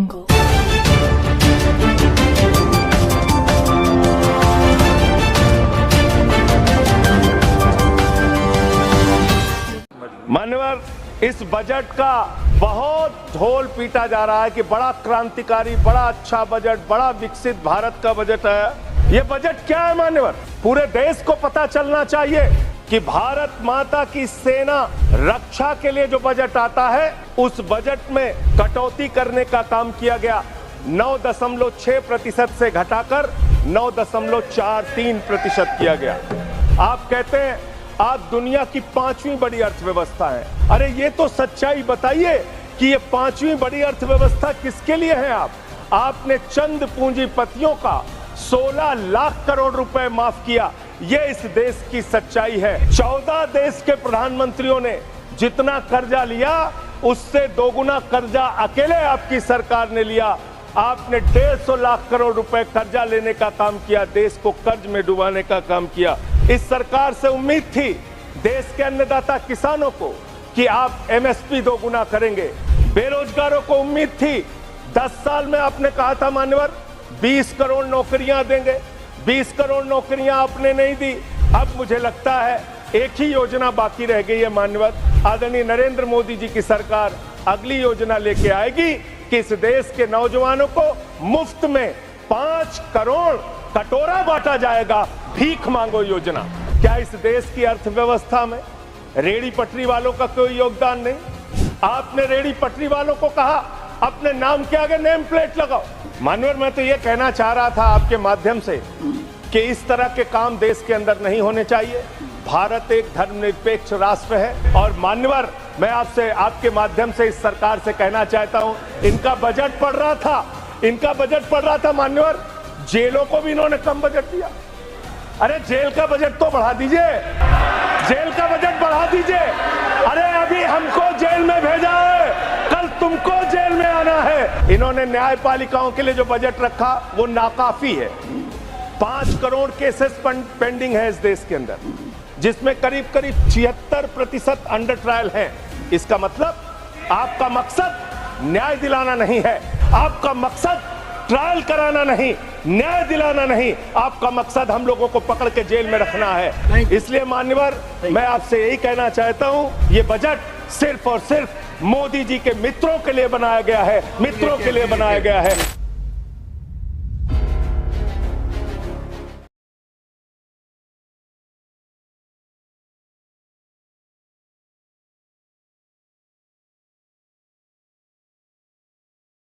मान्यवर, इस बजट का बहुत ढोल पीटा जा रहा है कि बड़ा क्रांतिकारी, बड़ा अच्छा बजट, बड़ा विकसित भारत का बजट है। ये बजट क्या है मान्यवर? पूरे देश को पता चलना चाहिए कि भारत माता की सेना रक्षा के लिए जो बजट आता है, उस बजट में कटौती करने का काम किया गया। 9.6% से घटाकर 9.43% किया गया। आप कहते हैं आप दुनिया की 5वीं बड़ी अर्थव्यवस्था है। अरे ये तो सच्चाई बताइए कि ये 5वीं बड़ी अर्थव्यवस्था किसके लिए है? आपने चंद पूंजीपतियों का 16 लाख करोड़ रुपए माफ किया। ये इस देश की सच्चाई है। 14 देश के प्रधानमंत्रियों ने जितना कर्जा लिया, उससे दोगुना कर्जा अकेले आपकी सरकार ने लिया। आपने 150 लाख करोड़ रुपए कर्जा लेने का काम किया, देश को कर्ज में डुबाने का काम किया। इस सरकार से उम्मीद थी देश के अन्नदाता किसानों को कि आप एमएसपी दोगुना करेंगे। बेरोजगारों को उम्मीद थी, 10 साल में आपने कहा था मान्यवर 20 करोड़ नौकरियां देंगे। 20 करोड़ नौकरियां आपने नहीं दी। अब मुझे लगता है एक ही योजना बाकी रह गई है मान्यवर। आदरणीय नरेंद्र मोदी जी की सरकार अगली योजना लेके आएगी कि इस देश के नौजवानों को मुफ्त में 5 करोड़ कटोरा बांटा जाएगा, भीख मांगो योजना। क्या इस देश की अर्थव्यवस्था में रेड़ी पटरी वालों का कोई योगदान नहीं? आपने रेड़ी पटरी वालों को कहा अपने नाम के आगे नेम प्लेट लगाओ। मानवर, मैं तो ये कहना चाह रहा था आपके माध्यम से कि इस तरह के काम देश के अंदर नहीं होने चाहिए। भारत एक धर्मनिरपेक्ष राष्ट्र है। और मान्यवर, मैं आपसे आपके माध्यम से इस सरकार से कहना चाहता हूं, इनका बजट पढ़ रहा था मान्यवर, जेलों को भी इन्होंने कम बजट दिया। अरे जेल का बजट तो बढ़ा दीजिए, जेल का बजट बढ़ा दीजिए। अरे अभी हमको जेल में भेजा है, कल तुमको जेल में आना है। इन्होंने न्यायपालिकाओं के लिए जो बजट रखा वो नाकाफी है। 5 करोड़ केसेस पेंडिंग है इस देश के अंदर, जिसमें करीब 76% अंडर ट्रायल है। इसका मतलब आपका मकसद न्याय दिलाना नहीं है, आपका मकसद ट्रायल कराना नहीं, न्याय दिलाना नहीं, आपका मकसद हम लोगों को पकड़ के जेल में रखना है। इसलिए मान्यवर, मैं आपसे यही कहना चाहता हूं, ये बजट सिर्फ और सिर्फ मोदी जी के मित्रों के लिए बनाया गया है, मित्रों के लिए बनाया गया है।